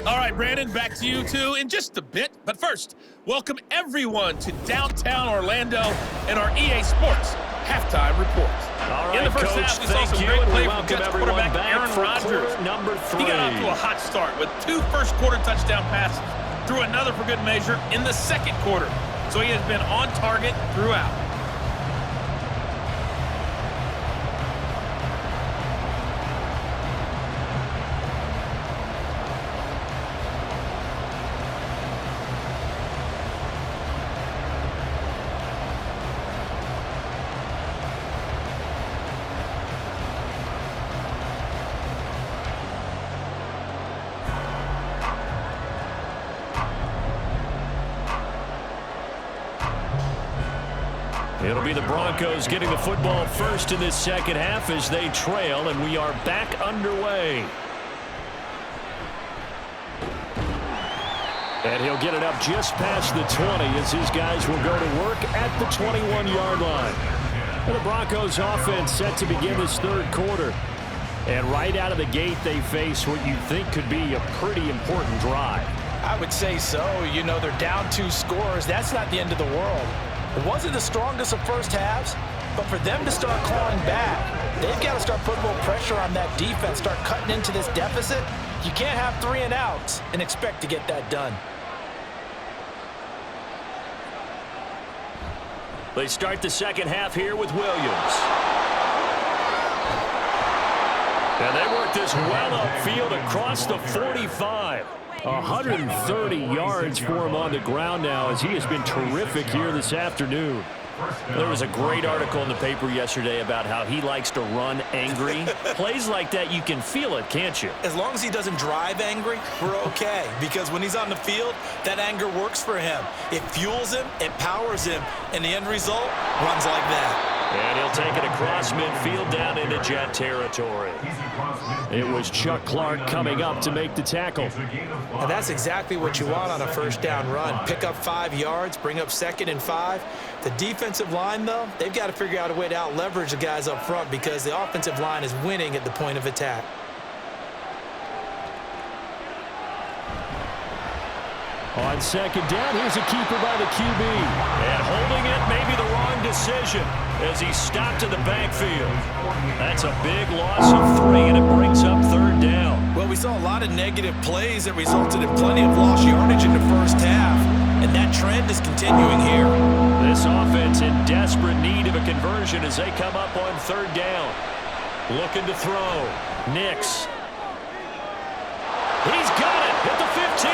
All right, Brandon, back to you two in just a bit. But first, welcome everyone to downtown Orlando and our EA Sports halftime report. All right, in the first Coach, half, we saw some great play from Jets quarterback Aaron Rodgers. #3. He got off to a hot start with 2 first-quarter touchdown passes, threw another for good measure in the second quarter. So he has been on target throughout. It'll be the Broncos getting the football first in this second half as they trail, and we are back underway. And he'll get it up just past the 20 as his guys will go to work at the 21-yard line. And the Broncos offense set to begin this third quarter. And right out of the gate, they face what you think could be a pretty important drive. I would say so. You know, they're down 2 scores. That's not the end of the world. It wasn't the strongest of first halves, but for them to start clawing back, they've got to start putting a little pressure on that defense, start cutting into this deficit. You can't have 3 and outs and expect to get that done. They start the second half here with Williams. And they work this well upfield across the 45. 130 yards for him on the ground now as he has been terrific here this afternoon. There was a great article in the paper yesterday about how he likes to run angry. Plays like that, you can feel it, can't you? As long as he doesn't drive angry, we're okay. Because when he's on the field, that anger works for him. It fuels him, it powers him, and the end result runs like that. And he'll take it across midfield down into Jet territory. It was Chuck Clark coming up to make the tackle. And that's exactly what you want on a first down run. Pick up 5 yards, bring up 2nd and 5. The defensive line, though, they've got to figure out a way to out-leverage the guys up front because the offensive line is winning at the point of attack. On second down, here's a keeper by the QB. And holding it may be the wrong decision as he stopped in the backfield. That's a big loss of 3, and it brings up third down. Well, we saw a lot of negative plays that resulted in plenty of lost yardage in the first half, and that trend is continuing here. This offense in desperate need of a conversion as they come up on third down. Looking to throw. Nix. He's got it at the 15.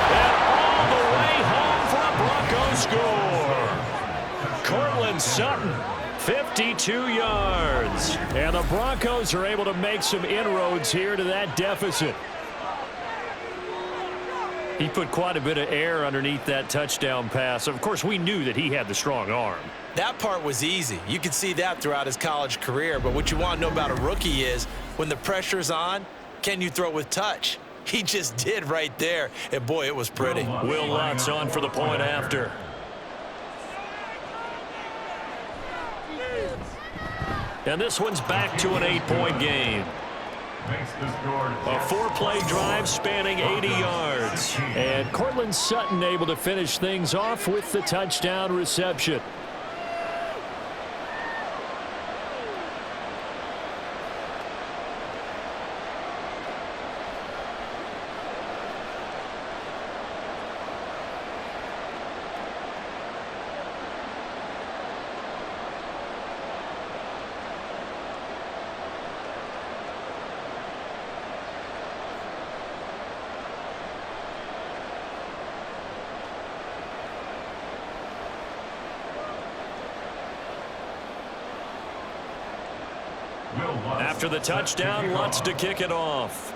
And all the way home for a Broncos score. Courtland Sutton, 52 yards. And the Broncos are able to make some inroads here to that deficit. He put quite a bit of air underneath that touchdown pass. Of course, we knew that he had the strong arm. That part was easy. You could see that throughout his college career. But what you want to know about a rookie is when the pressure's on, can you throw with touch? He just did right there, and boy, it was pretty. Will Lutz on for the point after. And this one's back to an 8-point game. A 4-play drive spanning 80 yards. And Courtland Sutton able to finish things off with the touchdown reception. After the touchdown, Lutz to kick it off.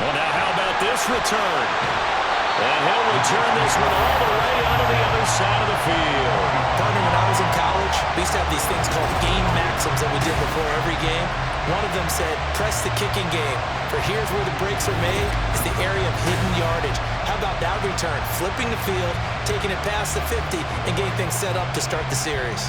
Well, now how about this return? And he'll return this one all the way out of the other side of the field. Partner, when I was in college, we used to have these things called game maxims that we did before every game. One of them said, press the kicking game. For here's where the breaks are made. It's the area of hidden yardage. How about that return? Flipping the field, taking it past the 50, and getting things set up to start the series.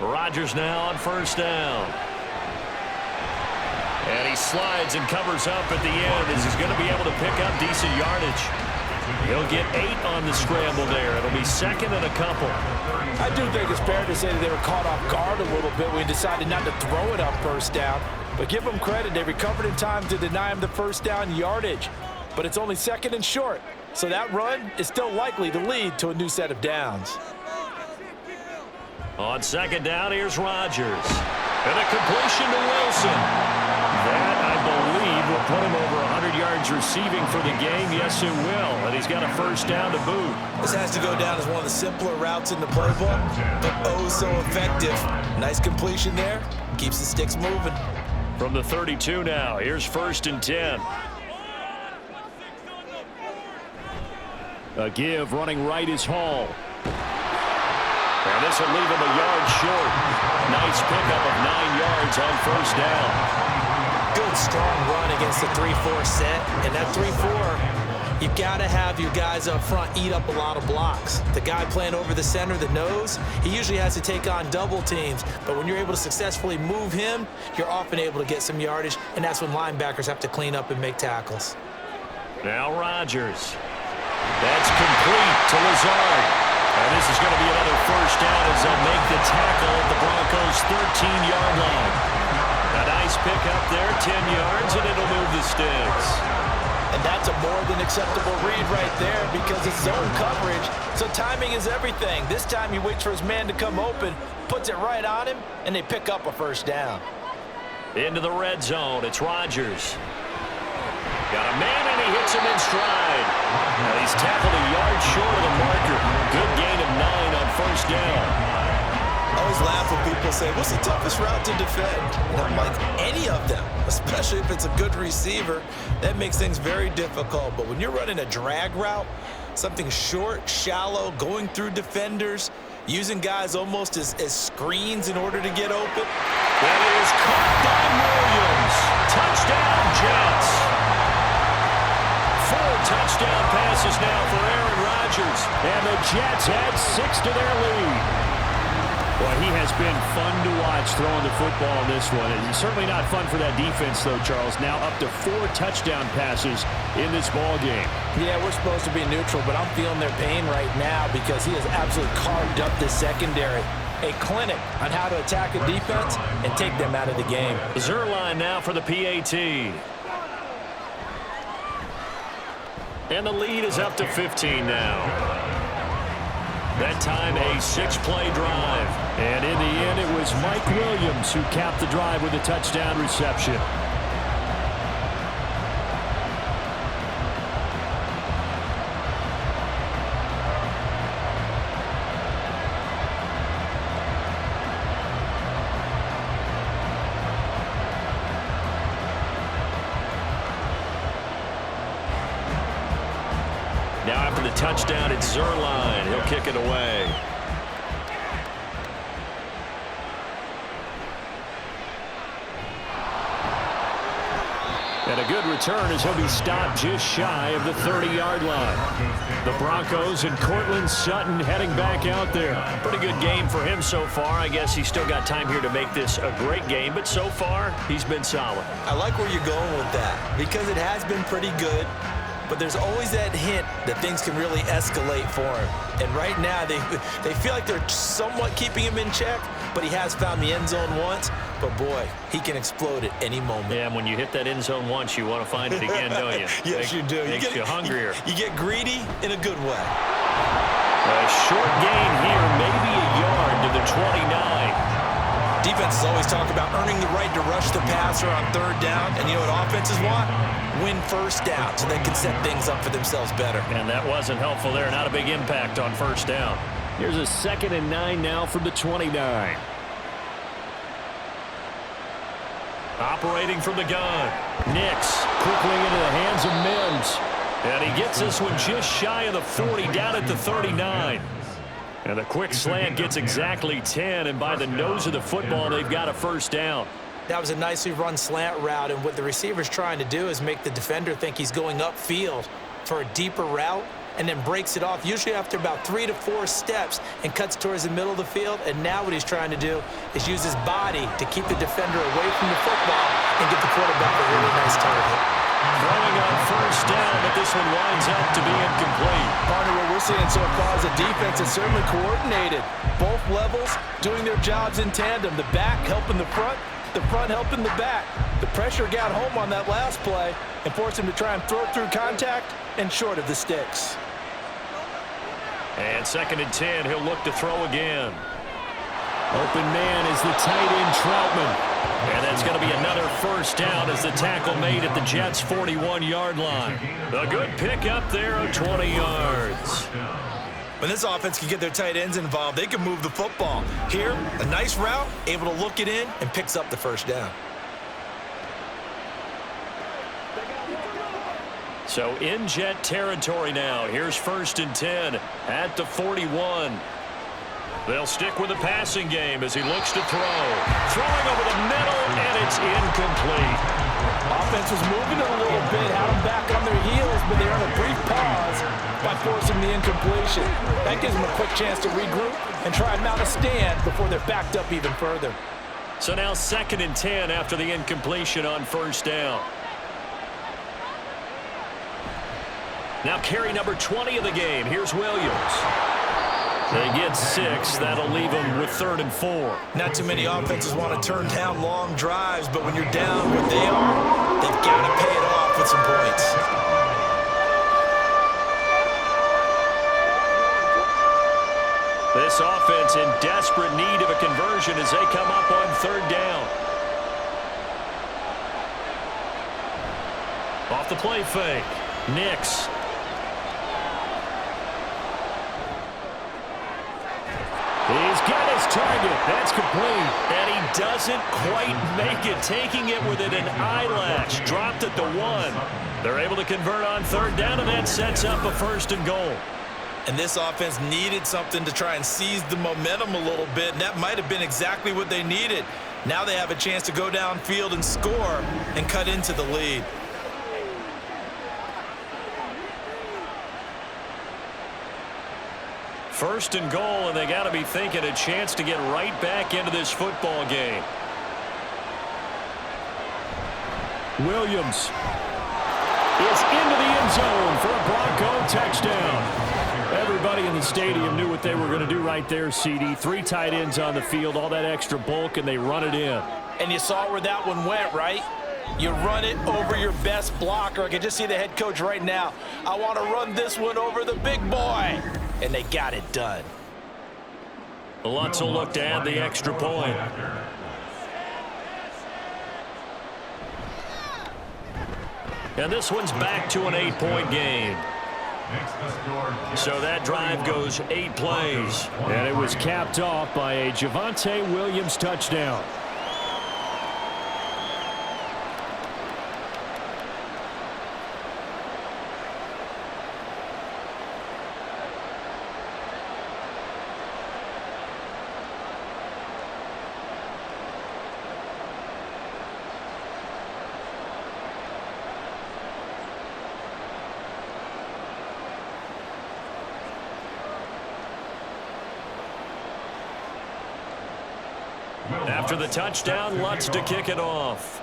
Rodgers now on first down. And he slides and covers up at the end as he's going to be able to pick up decent yardage. He'll get 8 on the scramble there. It'll be second and a couple. I do think it's fair to say that they were caught off guard a little bit when he decided not to throw it on first down. But give them credit. They recovered in time to deny him the first down yardage. But it's only second and short. So that run is still likely to lead to a new set of downs. On second down, here's Rodgers. And a completion to Wilson. That, I believe, will put him over 100 yards receiving for the game. Yes, it will. And he's got a first down to boot. This has to go down as one of the simpler routes in the playbook, but oh so effective. Nice completion there. Keeps the sticks moving. From the 32 now, here's first and 10. A give running right is Hall. And this will leave him a yard short. Nice pickup of 9 yards on first down. Good, strong run against the 3-4 set. And that 3-4, you've got to have your guys up front eat up a lot of blocks. The guy playing over the center, the nose, he usually has to take on double teams. But when you're able to successfully move him, you're often able to get some yardage, and that's when linebackers have to clean up and make tackles. Now Rodgers. That's complete to Lazard. And this is going to be another first down as they'll make the tackle at the Broncos' 13-yard line. A nice pickup there, 10 yards, and it'll move the sticks. And that's a more than acceptable read right there because it's zone coverage, so timing is everything. This time he waits for his man to come open, puts it right on him, and they pick up a first down. Into the red zone, it's Rodgers. Got a man, and he hits him in stride. And he's tackled a yard short of the marker. Good gain of 9 on first down. I always laugh when people say, what's the toughest route to defend? And I'm like, any of them, especially if it's a good receiver. That makes things very difficult. But when you're running a drag route, something short, shallow, going through defenders, using guys almost as screens in order to get open. That is caught by Williams. Touchdown, Jets. 4 touchdown passes now for Aaron Rodgers. And the Jets add 6 to their lead. Well, he has been fun to watch throwing the football in this one. It's certainly not fun for that defense, though, Charles. Now up to 4 touchdown passes in this ball game. Yeah, we're supposed to be neutral, but I'm feeling their pain right now because he has absolutely carved up the secondary. A clinic on how to attack a defense and take them out of the game. Zerline now for the PAT. And the lead is up to 15 now. That time a 6-play drive. And in the end, it was Mike Williams who capped the drive with a touchdown reception. Now after the touchdown, it's Zerline. He'll kick it away. And a good return as he'll be stopped just shy of the 30-yard line. The Broncos and Cortland Sutton heading back out there. Pretty good game for him so far. I guess he's still got time here to make this a great game, but so far he's been solid. I like where you're going with that because it has been pretty good. But there's always that hint that things can really escalate for him. And right now, they feel like they're somewhat keeping him in check, but he has found the end zone once. But, boy, he can explode at any moment. Yeah, and when you hit that end zone once, you want to find it again, don't you? Yes, you do. Makes you hungrier. You get greedy in a good way. A short gain here, maybe a yard to the 29. Defenses always talk about earning the right to rush the passer on third down. And you know what offenses want? Win first down so they can set things up for themselves better. And that wasn't helpful there. Not a big impact on first down. Here's a 2nd and 9 now from the 29. Operating from the gun. Nix quickly into the hands of Mims. And he gets this one just shy of the 40 down at the 39. And the quick slant gets exactly 10, and by the nose of the football, they've got a first down. That was a nicely run slant route, and what the receiver's trying to do is make the defender think he's going upfield for a deeper route, and then breaks it off, usually after about 3 to 4 steps, and cuts towards the middle of the field. And now what he's trying to do is use his body to keep the defender away from the football and get the quarterback a really nice target. Throwing on first down, but this one winds up to be incomplete. Partner, what we're seeing so far is the defense is certainly coordinated. Both levels doing their jobs in tandem. The back helping the front helping the back. The pressure got home on that last play and forced him to try and throw through contact and short of the sticks. And 2nd and 10, he'll look to throw again. Open man is the tight end Troutman. And that's going to be another first down as the tackle made at the Jets' 41-yard line. A good pickup there of 20 yards. When this offense can get their tight ends involved, they can move the football. Here, a nice route, able to look it in, and picks up the first down. So in Jet territory now. Here's 1st and 10 at the 41. They'll stick with the passing game as he looks to throw. Throwing over the middle, and it's incomplete. Offense was moving it a little bit, had them back on their heels, but they're on a brief pause by forcing the incompletion. That gives them a quick chance to regroup and try and mount a stand before they're backed up even further. So now 2nd and 10 after the incompletion on first down. Now carry number 20 of the game. Here's Williams. They get 6. That'll leave them with 3rd and 4. Not too many offenses want to turn down long drives, but when you're down what they are, they've got to pay it off with some points. This offense in desperate need of a conversion as they come up on 3rd down. Off the play fake. Nix. He's got his target. That's complete. And he doesn't quite make it, taking it within an eyelash. Dropped at the 1. They're able to convert on 3rd down, and that sets up a 1st and goal. And this offense needed something to try and seize the momentum a little bit, and that might have been exactly what they needed. Now they have a chance to go downfield and score and cut into the lead. First and goal, and they got to be thinking a chance to get right back into this football game. Williams is into the end zone for a Bronco touchdown. Everybody in the stadium knew what they were going to do right there, CD. 3 tight ends on the field, all that extra bulk, and they run it in. And you saw where that one went, right? You run it over your best blocker. I can just see the head coach right now. I want to run this one over the big boy. And they got it done. Lutz will look to add the extra point. And this one's back to an 8-point game. So that drive goes 8 plays. And it was capped off by a Javonte Williams touchdown. After the touchdown, Lutz to kick it off.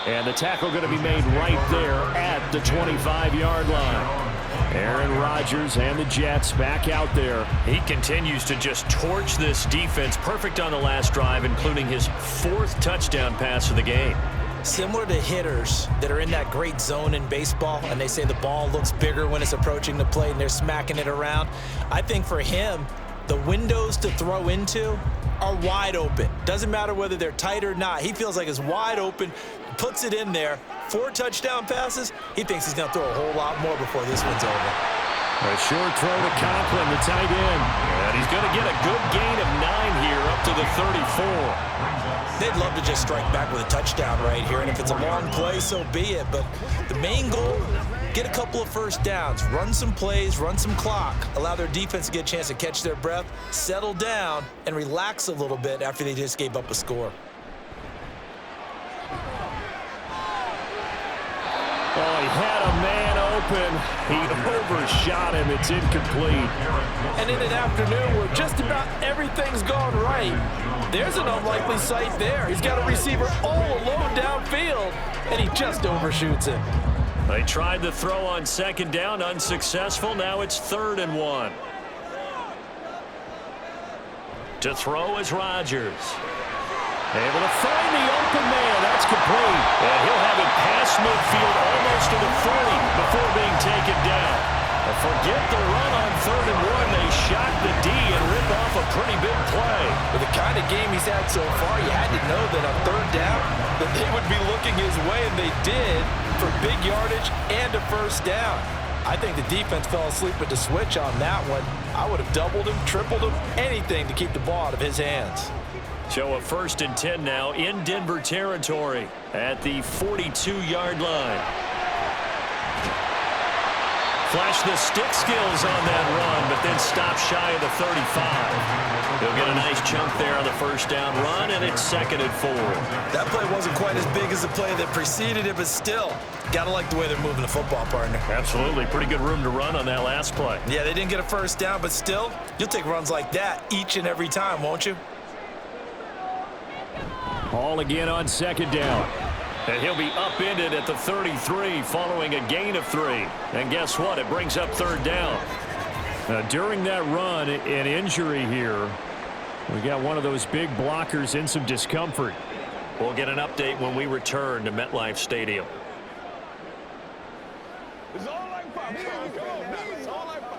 And the tackle going to be made right there at the 25-yard line. Aaron Rodgers and the Jets back out there. He continues to just torch this defense. Perfect on the last drive, including his 4th touchdown pass of the game. Similar to hitters that are in that great zone in baseball, and they say the ball looks bigger when it's approaching the plate and they're smacking it around. I think for him, the windows to throw into are wide open. Doesn't matter whether they're tight or not. He feels like it's wide open, puts it in there. 4 touchdown passes. He thinks he's going to throw a whole lot more before this one's over. A short throw to Conklin, the tight end. And he's going to get a good gain of 9 here up to the 34. They'd love to just strike back with a touchdown right here, and if it's a long play, so be it. But the main goal, get a couple of first downs, run some plays, run some clock, allow their defense to get a chance to catch their breath, settle down, and relax a little bit after they just gave up a score. Oh, he had a man open. He overshot him. It's incomplete. And in an afternoon where just about everything's gone right, there's an unlikely sight there. He's got a receiver all alone downfield, and he just overshoots him. They tried the throw on second down, unsuccessful. Now it's 3rd and 1. To throw is Rodgers. Able to find the open man. That's complete. And he'll have it past midfield almost to the 40 before being taken down. Forget the run on 3rd and 1. They shock the D and rip off a pretty big play. With the kind of game he's had so far, you had to know that on 3rd down that they would be looking his way, and they did, for big yardage and a 1st down. I think the defense fell asleep with the switch on that one. I would have doubled him, tripled him, anything to keep the ball out of his hands. So a 1st and 10 now in Denver territory at the 42-yard line. Flash the stick skills on that run, but then stop shy of the 35. He'll get a nice chunk there on the 1st down run, and it's 2nd and 4. That play wasn't quite as big as the play that preceded it, but still, got to like the way they're moving the football, partner. Absolutely. Pretty good room to run on that last play. Yeah, they didn't get a 1st down, but still, you'll take runs like that each and every time, won't you? All again on 2nd down. And he'll be upended at the 33 following a gain of 3. And guess what? It brings up 3rd down. During that run, an injury here. We got one of those big blockers in some discomfort. We'll get an update when we return to MetLife Stadium. It's all like pop. Come on, man. It's all like pop.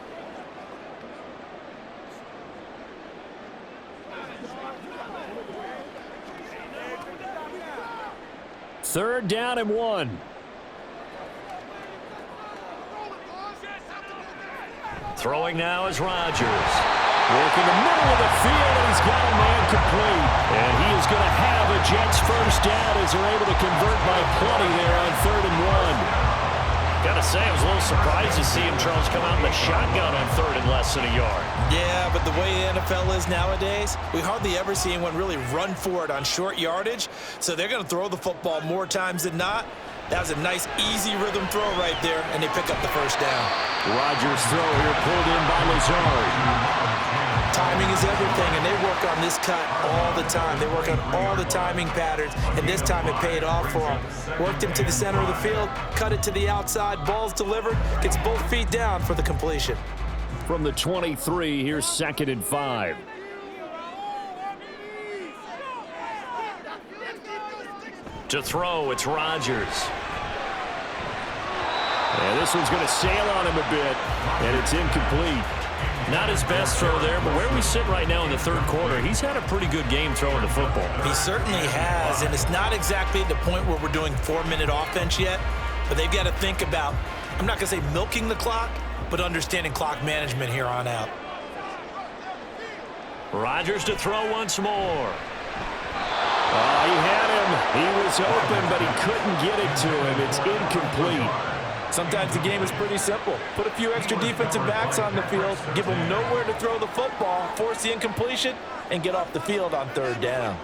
3rd down and 1. Throwing now is Rodgers. Working the middle of the field, and he's got a man complete. And he is going to have a Jets 1st down as they're able to convert by plenty there on 3rd and 1. Got to say, I was a little surprised to see him, Charles, come out in the shotgun on 3rd and less than a yard. Yeah, but the way the NFL is nowadays, we hardly ever see anyone really run for it on short yardage. So they're going to throw the football more times than not. That was a nice, easy rhythm throw right there, and they pick up the 1st down. Rodgers' throw here pulled in by Lazard. Timing is everything, and they work on this cut all the time. They work on all the timing patterns, and this time it paid off for them. Worked him to the center of the field, cut it to the outside, ball's delivered, gets both feet down for the completion. From the 23, here's 2nd and 5. To throw, it's Rodgers. And this one's going to sail on him a bit, and it's incomplete. Not his best throw there, but where we sit right now in the 3rd quarter, he's had a pretty good game throwing the football. He certainly has, and it's not exactly at the point where we're doing 4-minute offense yet, but they've got to think about, I'm not going to say milking the clock, but understanding clock management here on out. Rodgers to throw once more. He had him. He was open, but he couldn't get it to him. It's incomplete. Sometimes the game is pretty simple. Put a few extra defensive backs on the field, give them nowhere to throw the football, force the incompletion, and get off the field on 3rd down.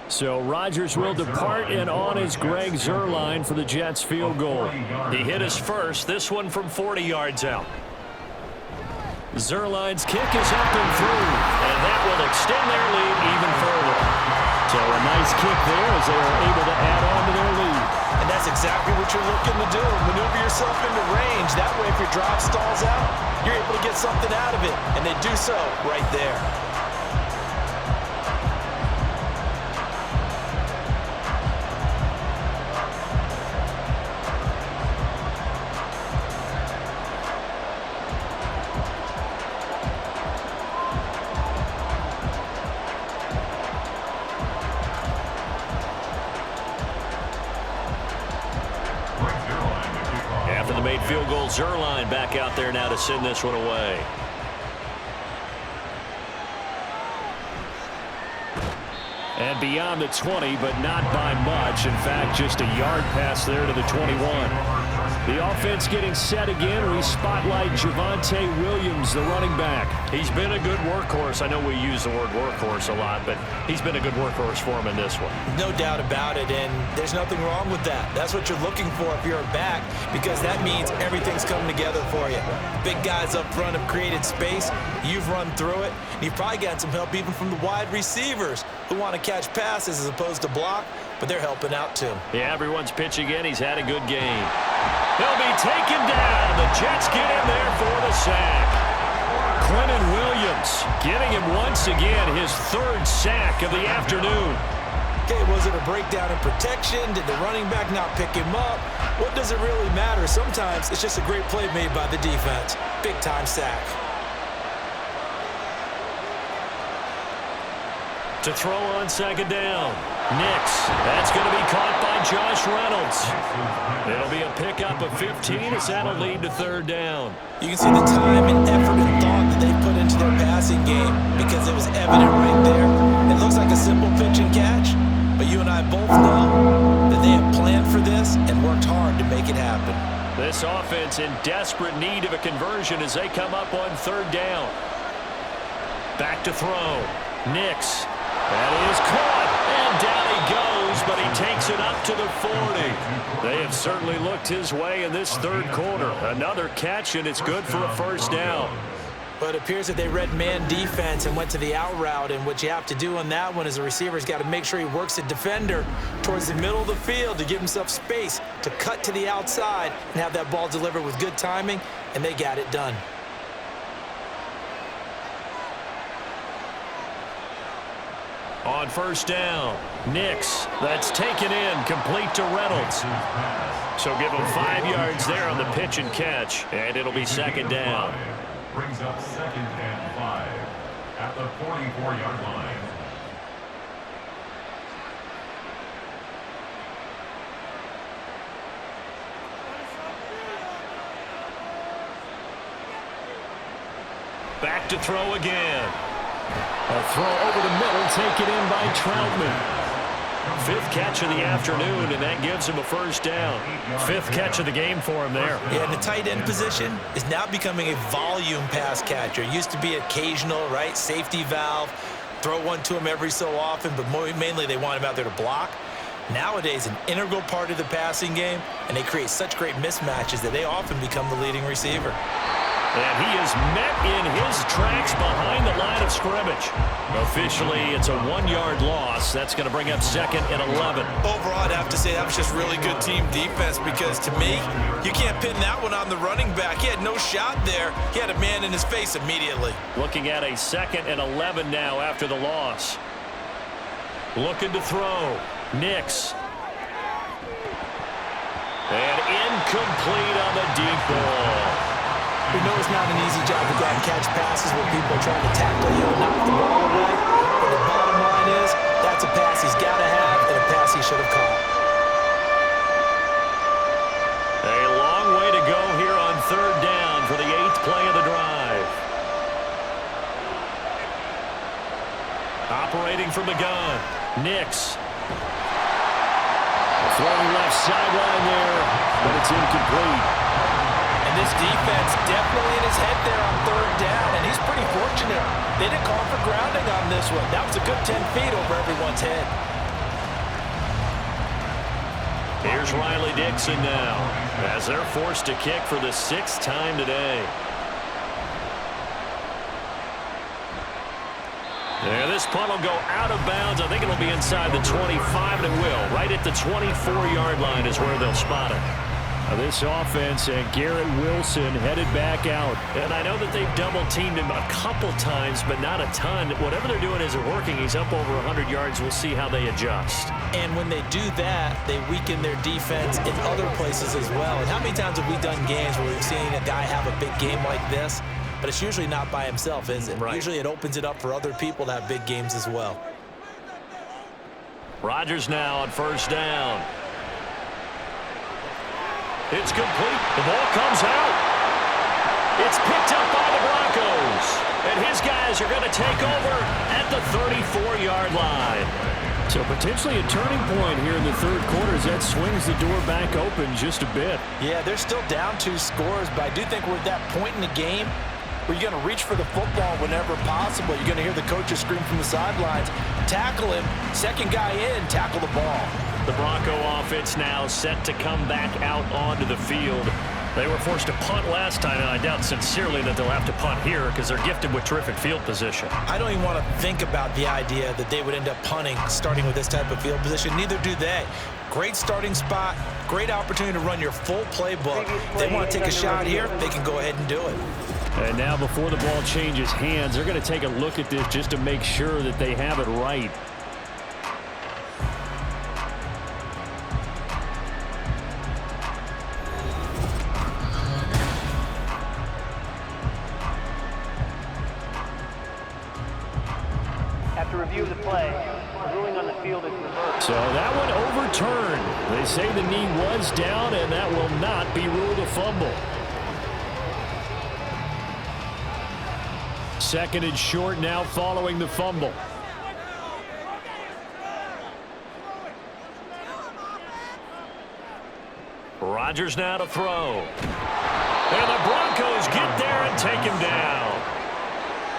So Rodgers will depart, and on is Greg Zuerlein for the Jets field goal. He hit his first, this one from 40 yards out. Zuerlein's kick is up and through, and that will extend their lead even further. So a nice kick there as they are able to add on to their lead. And that's exactly what you're looking to do. Maneuver yourself into range. That way, if your drive stalls out, you're able to get something out of it. And they do so right there. Field goal, Zuerlein back out there now to send this one away. And beyond the 20, but not by much. In fact, just a yard pass there to the 21. The offense getting set again. We spotlight Javonte Williams, the running back. He's been a good workhorse. I know we use the word workhorse a lot, but he's been a good workhorse for him in this one. No doubt about it, and there's nothing wrong with that. That's what you're looking for if you're a back, because that means everything's coming together for you. Big guys up front have created space. You've run through it. And you've probably gotten some help even from the wide receivers who want to catch passes as opposed to block, but they're helping out too. Yeah, everyone's pitching in. He's had a good game. He'll be taken down. The Jets get him there for the sack. Quentin Williams getting him once again his third sack of the afternoon. Okay, was it a breakdown in protection? Did the running back not pick him up? What does it really matter? Sometimes it's just a great play made by the defense. Big-time sack. To throw on second down. Nix. That's going to be caught by Josh Reynolds. It'll be a pickup of 15 as that'll lead to third down. You can see the time and effort and thought that they put into their passing game because it was evident right there. It looks like a simple pitch and catch, but you and I both know that they have planned for this and worked hard to make it happen. This offense in desperate need of a conversion as they come up on third down. Back to throw. Nix. That is caught, and down he goes, but he takes it up to the 40. They have certainly looked his way in this third quarter. Another catch, and it's good for a first down. But it appears that they read man defense and went to the out route, and what you have to do on that one is the receiver's got to make sure he works the defender towards the middle of the field to give himself space to cut to the outside and have that ball delivered with good timing, and they got it done. On first down, Nix. That's taken in, complete to Reynolds. So give him 5 yards there on the pitch and catch, and it'll be second down. Brings up 2nd and 5 at the 44-yard line. Back to throw again. A throw over the middle, taken in by Troutman. 5th catch of the afternoon, and that gives him a first down. 5th catch of the game for him there. Yeah, and the tight end position is now becoming a volume pass catcher. It used to be occasional, right? Safety valve. Throw one to him every so often, but mainly they want him out there to block. Nowadays, an integral part of the passing game, and they create such great mismatches that they often become the leading receiver. And he is met in his tracks behind the line of scrimmage. Officially, it's a 1-yard loss. That's going to bring up 2nd and 11. Overall, I'd have to say that was just really good team defense because, to me, you can't pin that one on the running back. He had no shot there. He had a man in his face immediately. Looking at a 2nd and 11 now after the loss. Looking to throw. Nix. And incomplete on the deep ball. We know it's not an easy job to go and catch passes when people are trying to tackle you and knock the ball away. But the bottom line is, that's a pass he's got to have and a pass he should have caught. A long way to go here on third down for the 8th play of the drive. Operating from the gun, Nix. Throwing left sideline there, but it's incomplete. This defense definitely in his head there on third down, and he's pretty fortunate. They didn't call for grounding on this one. That was a good 10 feet over everyone's head. Here's Riley Dixon now, as they're forced to kick for the 6th time today. Yeah, this punt will go out of bounds. I think it'll be inside the 25, and it will. Right at the 24-yard line is where they'll spot it. This offense and Garrett Wilson headed back out. And I know that they've double-teamed him a couple times, but not a ton. Whatever they're doing isn't working. He's up over 100 yards. We'll see how they adjust. And when they do that, they weaken their defense in other places as well. And how many times have we done games where we've seen a guy have a big game like this? But it's usually not by himself, is it? Right. Usually it opens it up for other people to have big games as well. Rodgers now on first down. It's complete. The ball comes out. It's picked up by the Broncos. And his guys are going to take over at the 34-yard line. So potentially a turning point here in the third quarter as that swings the door back open just a bit. Yeah, they're still down 2 scores, but I do think we're at that point in the game where you're going to reach for the football whenever possible. You're going to hear the coaches scream from the sidelines, tackle him, second guy in, tackle the ball. The Bronco offense now set to come back out onto the field. They were forced to punt last time, and I doubt sincerely that they'll have to punt here because they're gifted with terrific field position. I don't even want to think about the idea that they would end up punting starting with this type of field position. Neither do they. Great starting spot, great opportunity to run your full playbook. If they want to take a shot here, they can go ahead and do it. And now before the ball changes hands, they're going to take a look at this just to make sure that they have it right. After review of the play, the ruling on the field is reversed. So that one overturned. They say the knee was down, and that will not be ruled a fumble. Second and short now following the fumble. Rodgers now to throw. And the Broncos get there and take him down.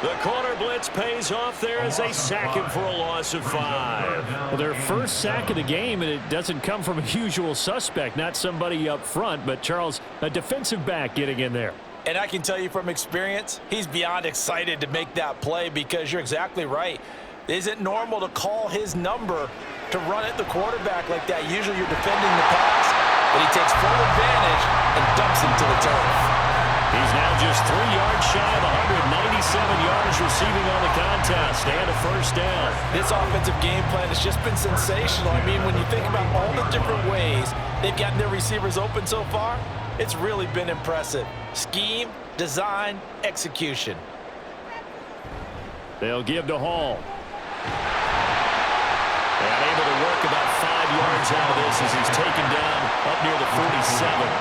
The corner blitz pays off there as they sack him for a loss of 5. Well, their first sack of the game, and it doesn't come from a usual suspect, not somebody up front, but Charles, a defensive back getting in there. And I can tell you from experience, he's beyond excited to make that play because you're exactly right. Is it normal to call his number to run at the quarterback like that? Usually you're defending the pass, but he takes full advantage and dumps him to the turf. He's now just 3 yards shy of 197 yards receiving on the contest and a first down. This offensive game plan has just been sensational. I mean, when you think about all the different ways they've gotten their receivers open so far, it's really been impressive. Scheme, design, execution. They'll give to Hall. And able to work about 5 yards out of this as he's taken down up near the 47.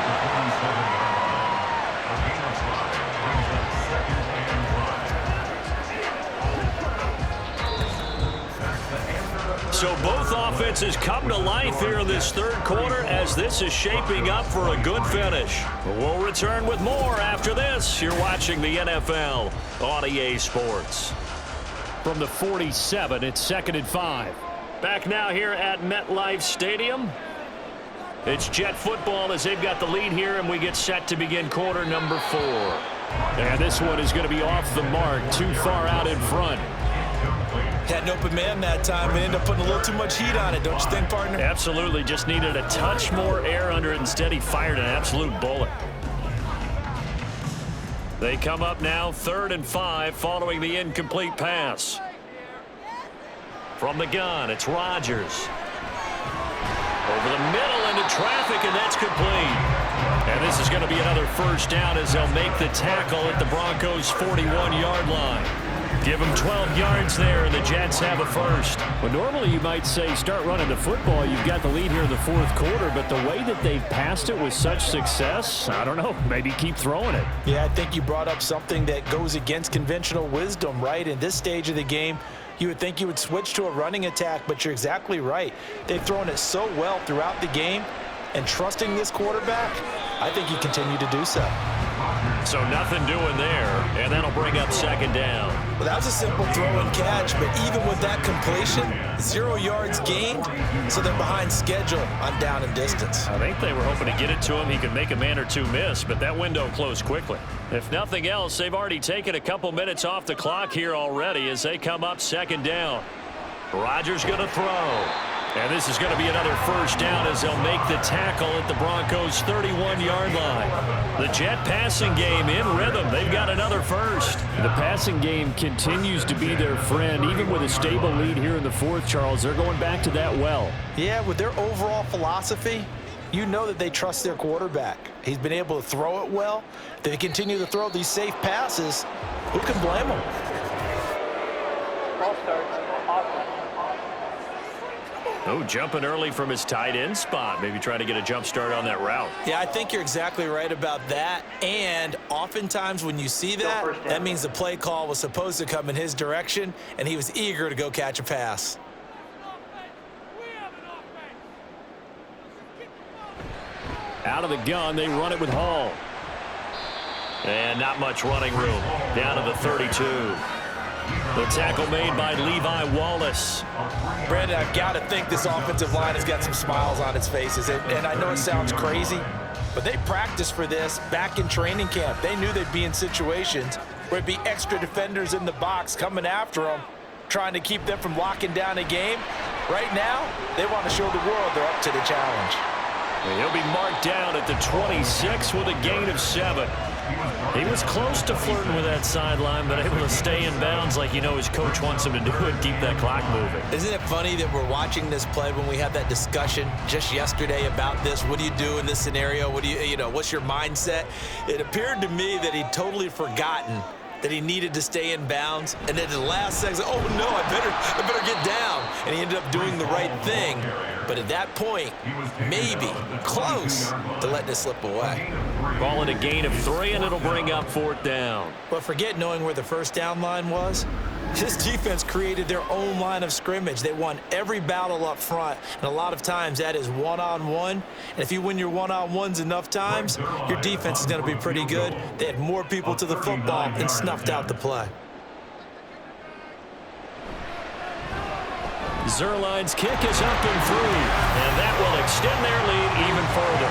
So both offenses come to life here in this third quarter as this is shaping up for a good finish. We'll return with more after this. You're watching the NFL on EA Sports. From the 47, it's 2nd and 5. Back now here at MetLife Stadium. It's Jet football as they've got the lead here, and we get set to begin quarter number 4. And this one is going to be off the mark, too far out in front. Had an open man that time and ended up putting a little too much heat on it, don't you think, partner? Absolutely. Just needed a touch more air under it. Instead, he fired an absolute bullet. They come up now 3rd and 5 following the incomplete pass. From the gun, it's Rodgers. Over the middle into traffic, and that's complete. And this is going to be another first down as they'll make the tackle at the Broncos' 41-yard line. Give them 12 yards there, and the Jets have a first. Well, normally you might say start running the football. You've got the lead here in the 4th quarter, but the way that they've passed it with such success, I don't know, maybe keep throwing it. Yeah, I think you brought up something that goes against conventional wisdom, right? In this stage of the game, you would think you would switch to a running attack, but you're exactly right. They've thrown it so well throughout the game, and trusting this quarterback, I think you continue to do so. So nothing doing there, and that'll bring up 2nd down. Well, that was a simple throw and catch, but even with that completion, 0 yards gained, so they're behind schedule on down and distance. I think they were hoping to get it to him. He could make a man or two miss, but that window closed quickly. If nothing else, they've already taken a couple minutes off the clock here already as they come up 2nd down. Rodgers going to throw. And this is going to be another first down as they'll make the tackle at the Broncos' 31-yard line. The Jet passing game in rhythm. They've got another first. The passing game continues to be their friend. Even with a stable lead here in the 4th, Charles, they're going back to that well. Yeah, with their overall philosophy, you know that they trust their quarterback. He's been able to throw it well. They continue to throw these safe passes. Who can blame them? Ball starts. Offense. Oh, jumping early from his tight end spot. Maybe trying to get a jump start on that route. Yeah, I think you're exactly right about that. And oftentimes when you see that, that means the play call was supposed to come in his direction, and he was eager to go catch a pass. Out of the gun, they run it with Hall. And not much running room. Down to the 32. The tackle made by Levi Wallace. Brandon, I've got to think this offensive line has got some smiles on its faces. And I know it sounds crazy, but they practiced for this back in training camp. They knew they'd be in situations where it'd be extra defenders in the box coming after them, trying to keep them from locking down a game. Right now, they want to show the world they're up to the challenge. And he'll be marked down at the 26 with a gain of 7. He was close to flirting with that sideline, but able to stay in bounds like his coach wants him to do and keep that clock moving. Isn't it funny that we're watching this play when we had that discussion just yesterday about this? What do you do in this scenario? What do what's your mindset? It appeared to me that he'd totally forgotten that he needed to stay in bounds, and then at the last second, oh no, I better get down. And he ended up doing the right thing. But at that point, maybe close to letting it slip away. Ball at a gain of 3, and it'll bring up 4th down. But forget knowing where the first down line was. This defense created their own line of scrimmage. They won every battle up front, and a lot of times that is one-on-one. And if you win your one-on-ones enough times, your defense is going to be pretty good. They had more people to the football and snuffed out the play. Zerline's kick is up and through, and that will extend their lead even further.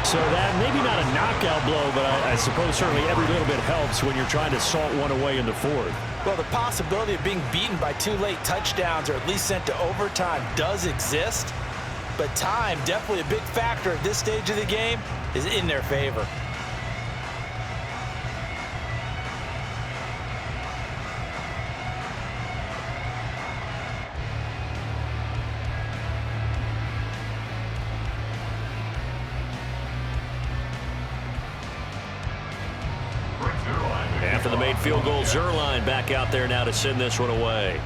So that maybe not a knockout blow, but I suppose certainly every little bit helps when you're trying to salt one away in the 4th. Well, the possibility of being beaten by 2 late touchdowns or at least sent to overtime does exist, but time, definitely a big factor at this stage of the game, is in their favor. After the made field goal, Zerline back out there now to send this one away.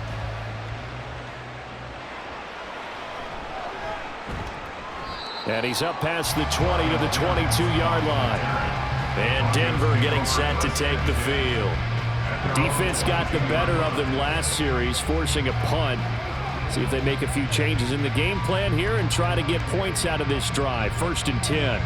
And he's up past the 20 to the 22-yard line. And Denver getting set to take the field. Defense got the better of them last series, forcing a punt. See if they make a few changes in the game plan here and try to get points out of this drive. 1st and 10.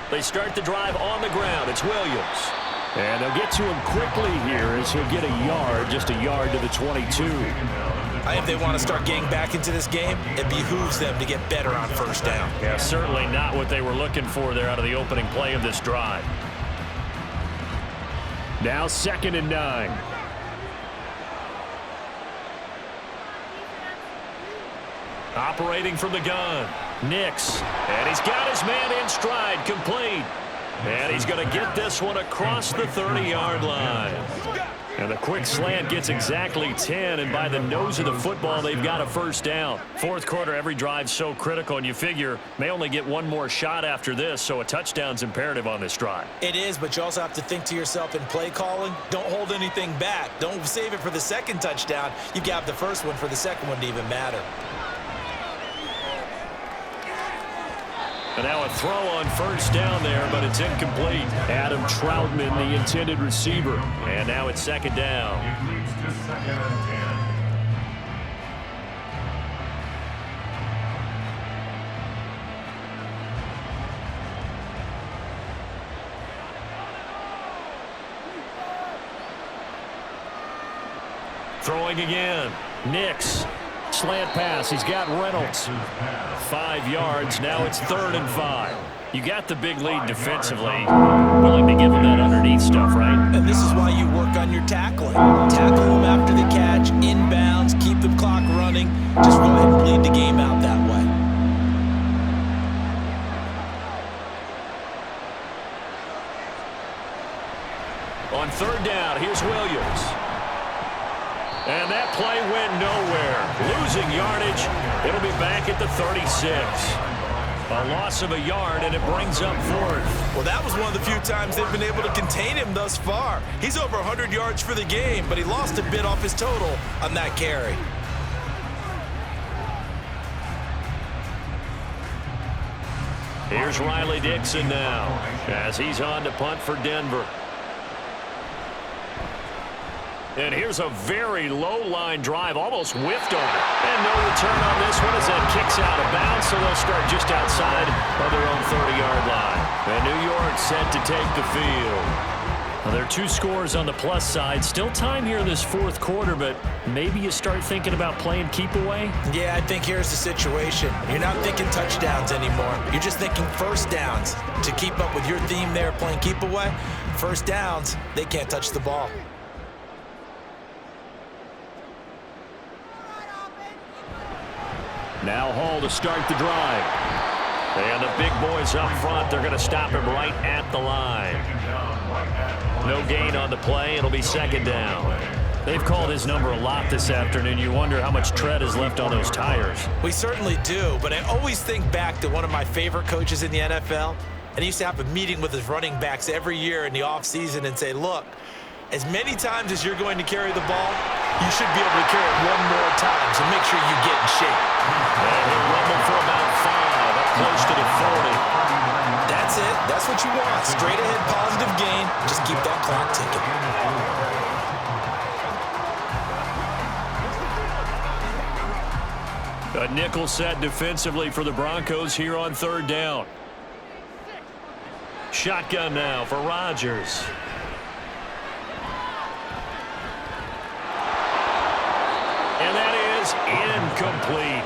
They start the drive on the ground. It's Williams. And they'll get to him quickly here as he'll get a yard, just a yard to the 22. If they want to start getting back into this game, it behooves them to get better on 1st down. Yeah, certainly not what they were looking for there out of the opening play of this drive. Now 2nd and 9. Operating from the gun. Nix. And he's got his man in stride, complete. And he's going to get this one across the 30-yard line. And the quick slant gets exactly 10, and by the nose of the football, they've got a 1st down. 4th quarter, every drive's so critical, and you figure may only get one more shot after this, so a touchdown's imperative on this drive. It is, but you also have to think to yourself in play calling, don't hold anything back. Don't save it for the 2nd touchdown. You've got the 1st one for the 2nd one to even matter. And now a throw on 1st down there, but it's incomplete. Adam Troutman, the intended receiver. And now it's 2nd down. It leads to 2nd and 10. Throwing again. Nix. Slant pass. He's got Reynolds. 5 yards. Now it's 3rd and 5. You got the big lead defensively. Willing to give him that underneath stuff, right? And this is why you work on your tackling. Tackle them after the catch, inbounds, keep the clock running. Just go ahead and bleed the game out that way. On 3rd down, here's Williams. And that play went nowhere. Losing yardage. It'll be back at the 36. A loss of a yard, and it brings up 4th. Well, that was one of the few times they've been able to contain him thus far. He's over 100 yards for the game, but he lost a bit off his total on that carry. Here's Riley Dixon now as he's on to punt for Denver. And here's a very low-line drive, almost whiffed on it. And no return on this one as that kicks out of bounds, so they'll start just outside of their own 30-yard line. And New York set to take the field. Well, there are 2 scores on the plus side. Still time here in this fourth quarter, but maybe you start thinking about playing keep away? Yeah, I think here's the situation. You're not thinking touchdowns anymore. You're just thinking first downs. To keep up with your theme there, playing keep away, first downs, they can't touch the ball. Now Hall to start the drive. And the big boys up front, they're going to stop him right at the line. No gain on the play. It'll be second down. They've called his number a lot this afternoon. You wonder how much tread is left on those tires. We certainly do, but I always think back to one of my favorite coaches in the NFL, and he used to have a meeting with his running backs every year in the offseason and say, look, as many times as you're going to carry the ball, you should be able to carry it one more time, so make sure you get in shape. And he'll rumble for about 5, up close to the 40. That's it. That's what you want. Straight ahead, positive gain. Just keep that clock ticking. A nickel set defensively for the Broncos here on third down. Shotgun now for Rodgers. And that is incomplete.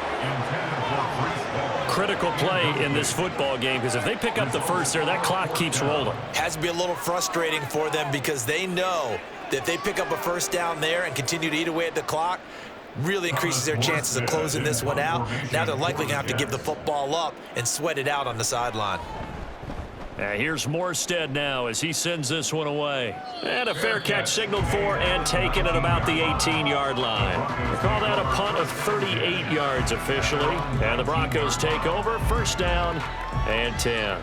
Critical play in this football game, because if they pick up the first there, that clock keeps rolling. Has to be a little frustrating for them because they know that if they pick up a first down there and continue to eat away at the clock, really increases their chances of closing this one out. Now they're likely going to have to give the football up and sweat it out on the sideline. Here's Morstead now as he sends this one away. And a fair catch signaled for and taken at about the 18-yard line. We call that a punt of 38 yards officially. And the Broncos take over, first down and 10.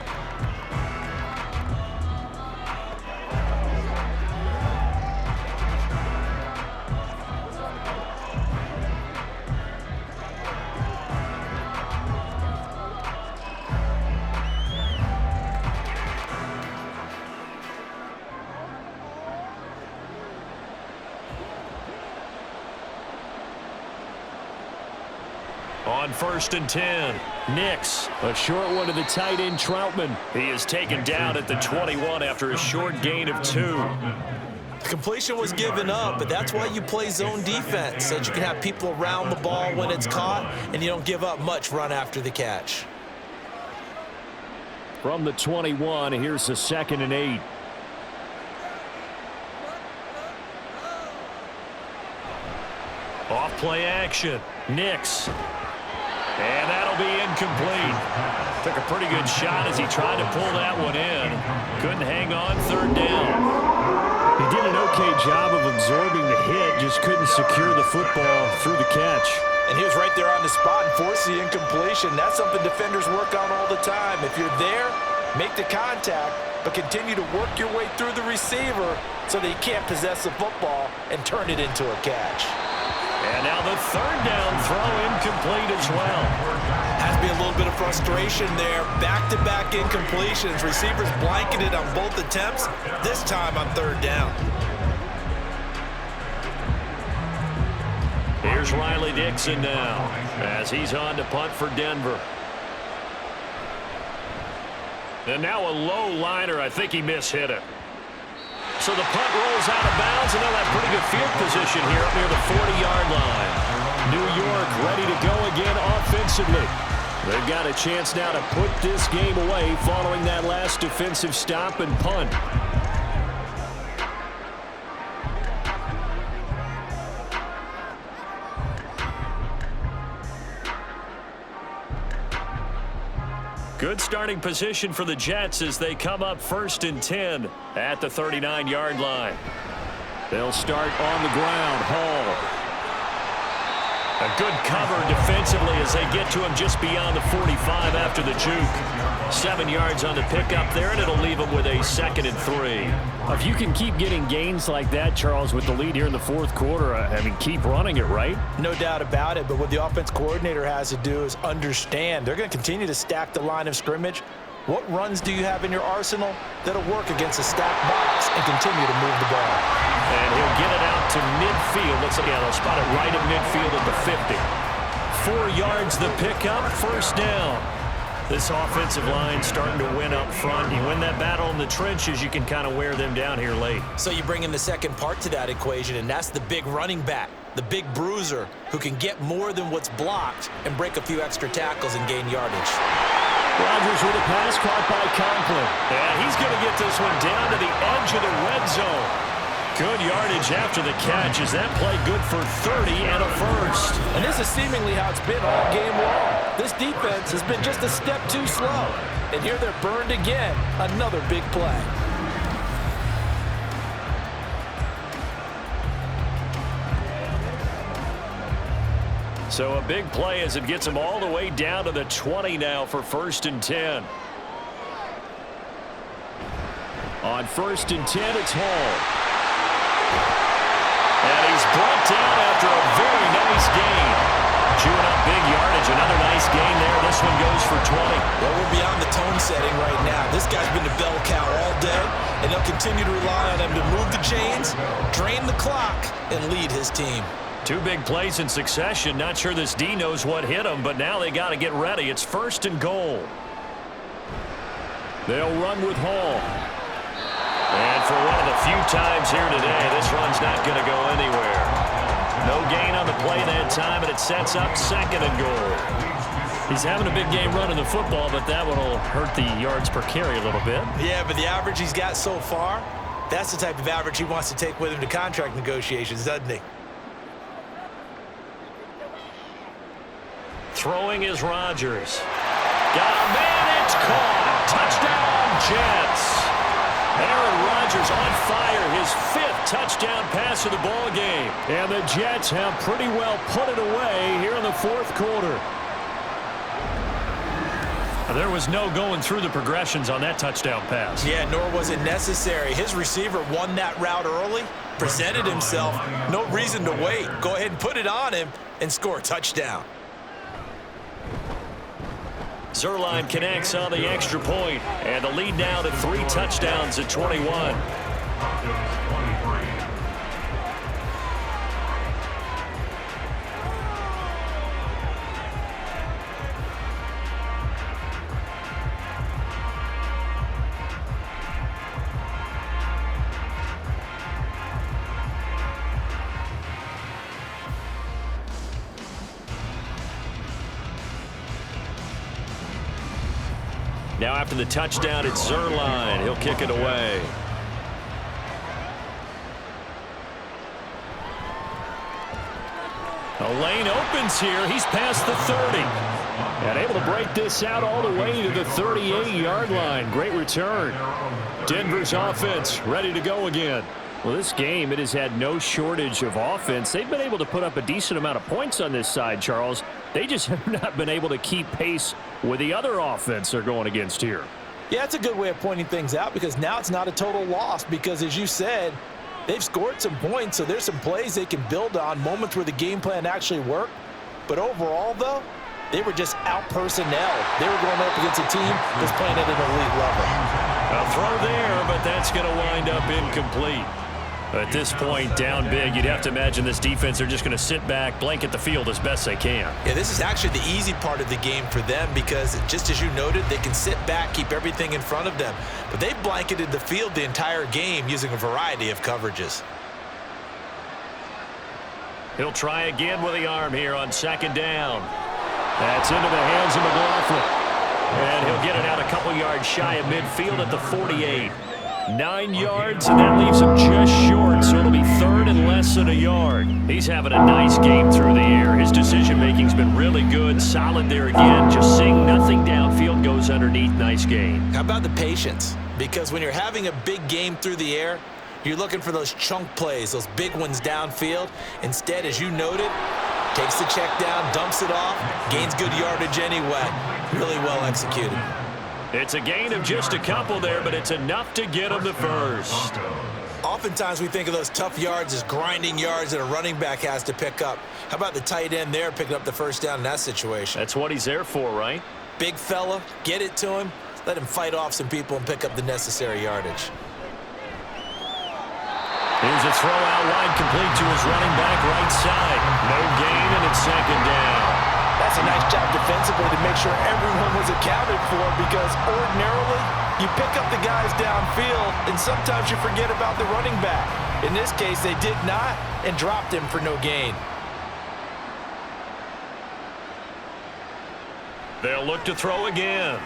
On first and 10, Nix. A short one to the tight end, Troutman. He is taken down at the 21 after a short gain of 2. The completion was given up, but that's why you play zone defense, so that you can have people around the ball when it's caught, and you don't give up much run after the catch. From the 21, here's the 2nd and 8. Off play action, Nix. And that'll be incomplete. Took a pretty good shot as he tried to pull that one in. Couldn't hang on, third down. He did an okay job of absorbing the hit, just couldn't secure the football through the catch. And he was right there on the spot and forced the incompletion. That's something defenders work on all the time. If you're there, make the contact, but continue to work your way through the receiver so that he can't possess the football and turn it into a catch. And now the third down throw incomplete as well. Has to be a little bit of frustration there. Back-to-back incompletions. Receivers blanketed on both attempts, this time on third down. Here's Riley Dixon now as he's on to punt for Denver. And now a low liner. I think he mishit it. So the punt rolls out of bounds, and they'll have pretty good field position here up near the 40-yard line. New York ready to go again offensively. They've got a chance now to put this game away following that last defensive stop and punt. Good starting position for the Jets as they come up first and 10 at the 39-yard line. They'll start on the ground. Hall. A good cover defensively as they get to him just beyond the 45 after the juke. 7 yards on the pickup there, and it'll leave him with a 2nd and 3. If you can keep getting gains like that, Charles, with the lead here in the fourth quarter, I mean, keep running it, right? No doubt about it, but what the offense coordinator has to do is understand they're going to continue to stack the line of scrimmage What runs do you have in your arsenal that'll work against a stacked box and continue to move the ball? And he'll get it out to midfield. Looks like they'll spot it right at midfield at the 50. 4 yards the pickup, first down. This offensive line starting to win up front. You win that battle in the trenches, you can kind of wear them down here late. So you bring in the second part to that equation, and that's the big running back, the big bruiser, who can get more than what's blocked and break a few extra tackles and gain yardage. Rodgers with a pass caught by Conklin. And he's going to get this one down to the edge of the red zone. Good yardage after the catch as that play good for 30 and a first. And this is seemingly how it's been all game long. This defense has been just a step too slow. And here they're burned again. Another big play. So a big play as it gets them all the way down to the 20 now for 1st and 10. On 1st and 10, it's Hall. And he's brought down after a very nice gain. Chewing up big yardage. Another nice gain there. This one goes for 20. Well, we're beyond the tone setting right now. This guy's been the bell cow all day, and they'll continue to rely on him to move the chains, drain the clock, and lead his team. 2 big plays in succession. Not sure this D knows what hit him, but now they got to get ready. It's 1st and goal. They'll run with Hall. And for one of the few times here today, this run's not going to go anywhere. No gain on the play that time, and it sets up 2nd and goal. He's having a big game running the football, but that one will hurt the yards per carry a little bit. Yeah, but the average he's got so far, that's the type of average he wants to take with him to contract negotiations, doesn't he? Throwing is Rodgers. Got a man, it's caught. Touchdown, Jets. Aaron Rodgers on fire, his 5th touchdown pass of the ball game. And the Jets have pretty well put it away here in the 4th quarter. There was no going through the progressions on that touchdown pass. Yeah, nor was it necessary. His receiver won that route early, presented himself, no reason to wait. Go ahead and put it on him and score a touchdown. Zuerlein connects on the extra point, and the lead now to 3 touchdowns at 21. Broncos 23. Now after the touchdown, it's Zuerlein. He'll kick it away. A lane opens here. He's past the 30. And able to break this out all the way to the 38-yard line. Great return. Denver's offense ready to go again. Well, this game, it has had no shortage of offense. They've been able to put up a decent amount of points on this side, Charles. They just have not been able to keep pace with the other offense they're going against here. Yeah, that's a good way of pointing things out because now it's not a total loss because, as you said, they've scored some points, so there's some plays they can build on, moments where the game plan actually worked. But overall, though, they were just out-personnel. They were going up against a team that's playing at an elite level. A throw there, but that's going to wind up incomplete. At this point, down big, you'd have to imagine this defense, they're just going to sit back, blanket the field as best they can. Yeah, this is actually the easy part of the game for them because, just as you noted, they can sit back, keep everything in front of them. But they blanketed the field the entire game using a variety of coverages. He'll try again with the arm here on 2nd down. That's into the hands of McLaughlin. And he'll get it out a couple yards shy of midfield at the 48. 9 yards, and that leaves him just short, so it'll be 3rd and less than a yard. He's having a nice game through the air. His decision-making's been really good, solid there again. Just seeing nothing downfield, goes underneath. Nice game. How about the patience? Because when you're having a big game through the air, you're looking for those chunk plays, those big ones downfield. Instead, as you noted, takes the check down, dumps it off, gains good yardage anyway. Really well executed. It's a gain of just a couple there, but it's enough to get him the first. Oftentimes we think of those tough yards as grinding yards that a running back has to pick up. How about the tight end there picking up the first down in that situation? That's what he's there for, right? Big fella, get it to him. let him fight off some people and pick up the necessary yardage. Here's a throw out wide, complete to his running back right side. No gain, and it's second down. That's a nice job defensively to make sure everyone was accounted for, because ordinarily you pick up the guys downfield and sometimes you forget about the running back. In this case, they did not and dropped him for no gain. They'll look to throw again.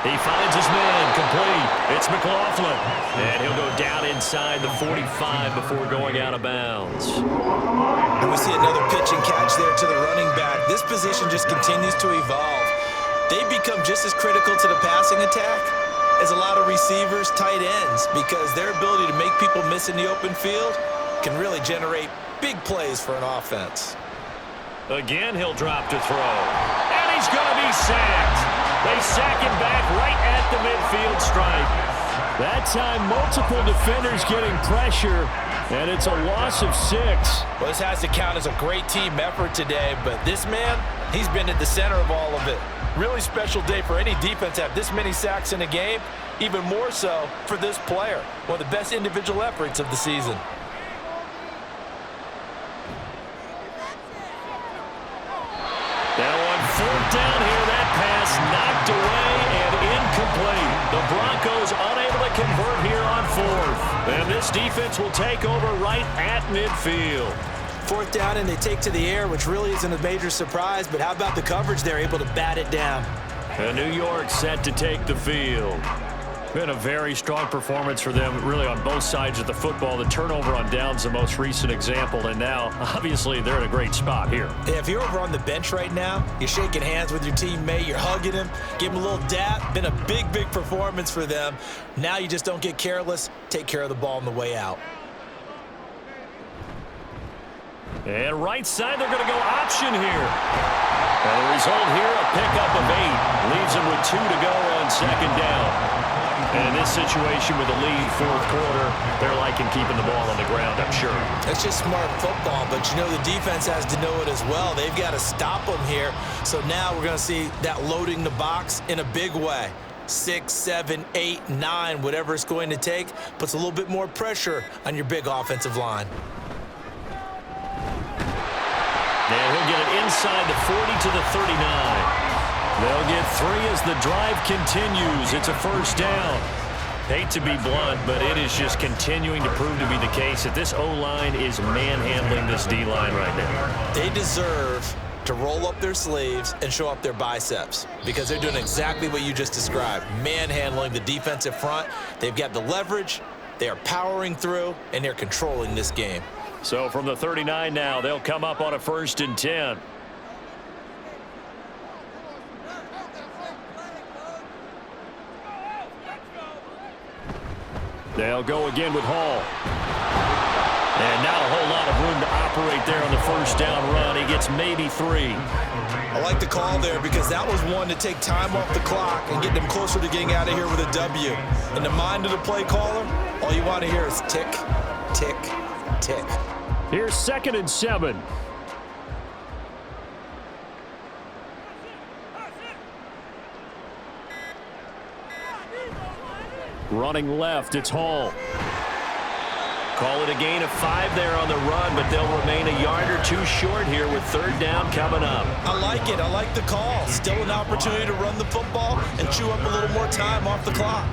He finds his man, complete. It's McLaughlin. And he'll go down inside the 45 before going out of bounds. And we see another pitch and catch there to the running back. This position just continues to evolve. They become just as critical to the passing attack as a lot of receivers, tight ends, because their ability to make people miss in the open field can really generate big plays for an offense. Again, he'll drop to throw. And he's going to be sacked. They sack him back right at the midfield stripe. That time, multiple defenders getting pressure, and it's a loss of 6. Well, this has to count as a great team effort today, but this man, he's been at the center of all of it. Really special day for any defense to have this many sacks in a game, even more so for this player. One of the best individual efforts of the season. Now on fourth down here, that pass knocked away and incomplete. The Broncos unable to convert here on fourth. And this defense will take over right at midfield. Fourth down and they take to the air, which really isn't a major surprise, but how about the coverage? They're able to bat it down. And New York set to take the field. Been a very strong performance for them, really, on both sides of the football. The turnover on downs, the most recent example, and now, obviously, they're in a great spot here. Yeah, if you're over on the bench right now, you're shaking hands with your teammate, you're hugging him, give him a little dap. Been a big, big performance for them. Now you just don't get careless. Take care of the ball on the way out. And right side, they're going to go option here. And the result here, a pickup of 8. Leaves them with 2 to go on second down. And in this situation with the lead, fourth quarter, they're liking keeping the ball on the ground, I'm sure. That's just smart football, but you know the defense has to know it as well. They've got to stop them here. So now we're going to see that loading the box in a big way. 6, 7, 8, 9, whatever it's going to take, puts a little bit more pressure on your big offensive line. And he'll get it inside the 40 to the 39. They'll get 3 as the drive continues. It's a first down. Hate to be blunt, but it is just continuing to prove to be the case that this O-line is manhandling this D-line right now. They deserve to roll up their sleeves and show up their biceps, because they're doing exactly what you just described, manhandling the defensive front. They've got the leverage, they are powering through, and they're controlling this game. So from the 39 now, they'll come up on a 1st and 10. They'll go again with Hall. And not a whole lot of room to operate there on the first down run. He gets maybe 3. I like the call there, because that was one to take time off the clock and get them closer to getting out of here with a W. In the mind of the play caller, all you want to hear is tick, tick, tick. Here's 2nd and 7. Running left, it's Hall. Call it a gain of 5 there on the run, but they'll remain a yard or 2 short here with 3rd down coming up. I like it. I like the call. Still an opportunity to run the football and chew up a little more time off the clock.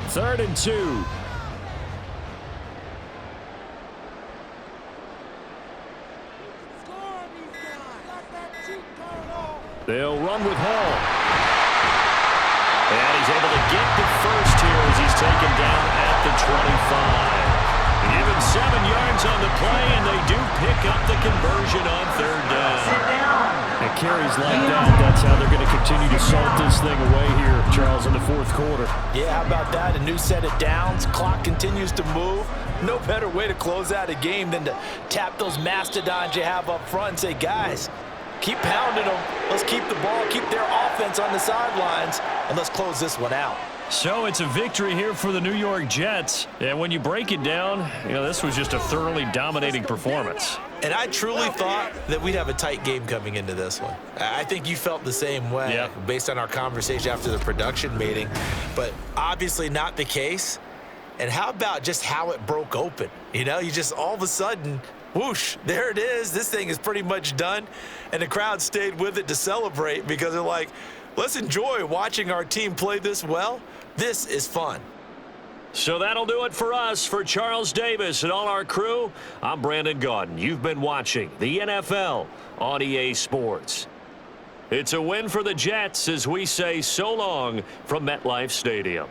3rd and 2. They'll run with Hall. And he's able to get the first here as he's taken down at the 25. Give him 7 yards on the play, and they do pick up the conversion on 3rd down. And carries like that, that's how they're going to continue to salt this thing away here, Charles, in the 4th quarter. Yeah, how about that? A new set of downs. Clock continues to move. No better way to close out a game than to tap those mastodons you have up front and say, guys, keep pounding them. Let's keep the ball, keep their offense on the sidelines, and let's close this one out. So it's a victory here for the New York Jets. And when you break it down, this was just a thoroughly dominating performance. And I truly thought that we'd have a tight game coming into this one. I think you felt the same way based on our conversation after the production meeting, but obviously not the case. And how about just how it broke open? You just all of a sudden, whoosh, there it is. This thing is pretty much done. And the crowd stayed with it to celebrate because they're like, let's enjoy watching our team play this well. This is fun. So that'll do it for us. For Charles Davis and all our crew, I'm Brandon Gaudin. You've been watching the NFL on EA Sports. It's a win for the Jets as we say so long from MetLife Stadium.